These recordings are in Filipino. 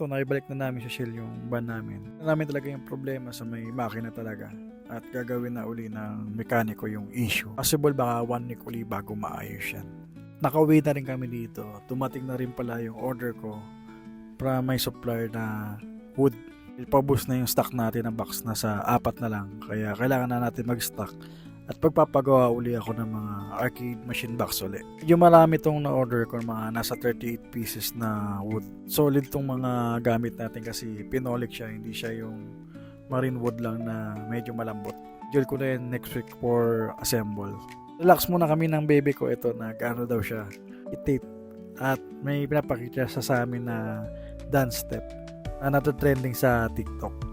to, naibalik na namin sa Shell yung van namin. Namin talaga yung problema sa may makina talaga. At gagawin na uli ng mekaniko yung issue. Possible baka 1 week uli bago maayos yan. Nakauwi na rin kami dito. Dumating na rin pala yung order ko para may supplier na wood. Ipabus na yung stock natin ng box na sa 4 na lang. Kaya kailangan na natin mag-stock. At pagpapagawa uli ako ng mga arcade machine box ulit. Yung marami tong na-order ko, mga nasa 38 pieces na wood. Solid tong mga gamit natin kasi pinolik siya. Hindi siya yung marine wood lang na medyo malambot. Jewel ko na yun next week for assemble. Relax muna kami ng baby ko. Ito, nag-ano daw siya, i-tape. At may pinapakita siya sa amin na dance step na natatrending sa TikTok.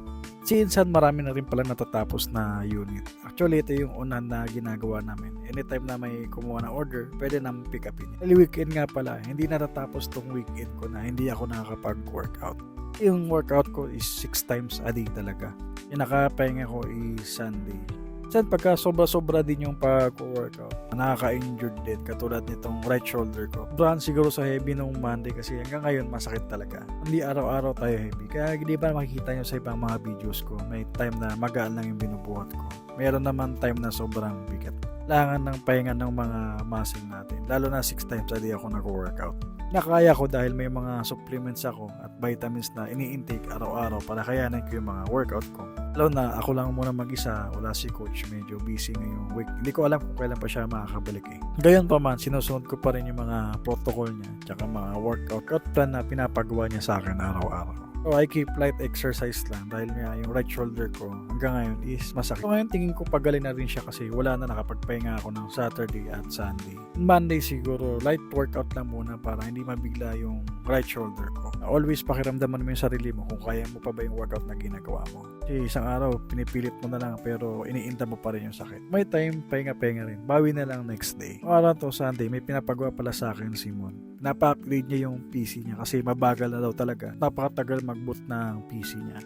Si Insan marami na rin pala natatapos na unit. Actually, ito yung unan na ginagawa namin. Anytime na may kumuha ng order, pwede naman pick upin. Weekend nga pala, hindi natatapos tong weekend ko na hindi ako nakakapag-workout. Yung workout ko is 6 times a day talaga. Yung nakapahinga ko is Sunday. Saan pagka sobra-sobra din yung pag-workout, nakaka-injured din katulad nitong right shoulder ko. Sobrahan siguro sa heavy nung Monday kasi hanggang ngayon masakit talaga. Hindi araw-araw tayo heavy. Kaya hindi ba makikita nyo sa ibang mga videos ko, may time na magaan lang yung binubuhat ko. Meron naman time na sobrang bigat. Kailangan ng pahinga ng mga muscle natin. Lalo na 6 times a day ako nag-workout. Nakaya ko dahil may mga supplements ako at vitamins na ini-intake araw-araw para kayanan ko yung mga workout ko. Lalo na ako lang muna mag-isa, wala si coach, medyo busy ngayong week. Hindi ko alam kung kailan pa siya makakabalik eh. Gayon pa man, sinusunod ko pa rin yung mga protocol niya, tsaka mga workout plan na pinapagawa niya sa akin araw-araw. So I keep light exercise lang dahil nga yung right shoulder ko hanggang ngayon is masakit. So ngayon tingin ko pagaling na rin siya kasi wala na, nakapagpahinga ako ng Saturday at Sunday. Monday siguro light workout lang muna para hindi mabigla yung right shoulder ko. Always pakiramdaman mo yung sarili mo kung kaya mo pa ba yung workout na ginagawa mo. Kasi isang araw pinipilit mo na lang pero iniinda mo pa rin yung sakit. May time, pahinga-pahinga rin. Bawi na lang next day. Araw to Sunday, may pinapagawa pala sa akin si Simon. Napa-upgrade niya yung PC niya kasi mabagal na daw talaga. Napakatagal mag-boot ng PC niya.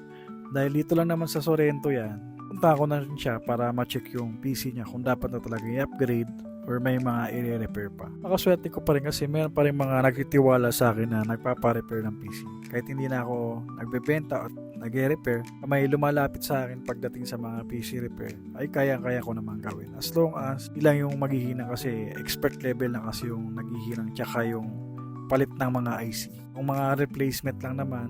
Dahil dito lang naman sa Sorrento yan, punta ko na rin siya para ma-check yung PC niya kung dapat na talaga i-upgrade or may mga i-repair pa. Nakaswerte ko pa rin kasi meron pa rin mga nagtitiwala sa akin na nagpapa-repair ng PC. Kahit hindi na ako nagbebenta at nag-repair, may lumalapit sa akin pagdating sa mga PC repair, ay kaya-kaya ko naman gawin. As long as ilang yung maghihina kasi expert level na kasi yung naghihinang tsaka yung palit ng mga IC. Kung mga replacement lang naman,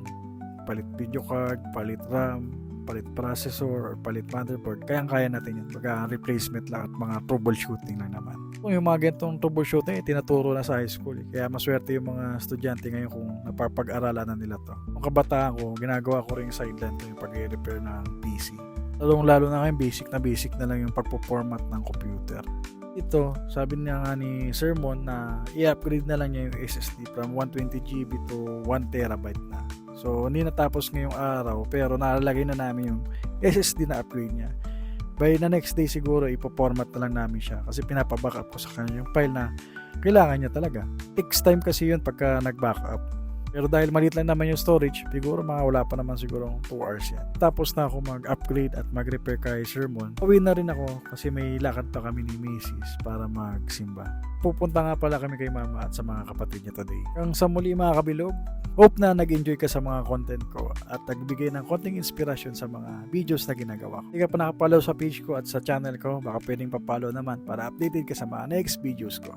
palit video card, palit RAM, palit processor, or palit motherboard, kayang-kaya natin yun. Baga replacement lang at mga troubleshooting lang naman. Kung yung mga ganitong troubleshooting, tinaturo na sa high school. Kaya maswerte yung mga estudyante ngayon kung napapag-aralan na nila to. Nung kabataan ko, ginagawa ko rin sideline to yung pag-repair ng PC. Lalo na ngayon, basic na lang yung pagpo-format ng computer. Ito, sabi niya nga ni Sermon na i-upgrade na lang niya yung SSD from 120GB to 1TB na. So, hindi natapos ngayong araw pero nalalagay na namin yung SSD na upgrade niya. By the next day siguro, ipo-format na lang namin siya kasi pinapabackup ko sa kanya yung file na kailangan niya talaga. Takes time kasi yun pagka nag-backup. Pero dahil maliit lang naman yung storage, siguro mga wala pa naman siguro 2 hours yan. Tapos na ako mag-upgrade at mag-repair kay Sermon. Uwi na rin ako kasi may lakad pa kami ni Macy's para magsimba. Pupunta nga pala kami kay Mama at sa mga kapatid niya today. Hanggang sa muli mga kabilog, hope na nag-enjoy ka sa mga content ko at nagbigay ng konting inspirasyon sa mga videos na ginagawa ko. Hindi ka pa nakapollow sa page ko at sa channel ko, baka pwedeng papollow naman para updated ka sa mga next videos ko.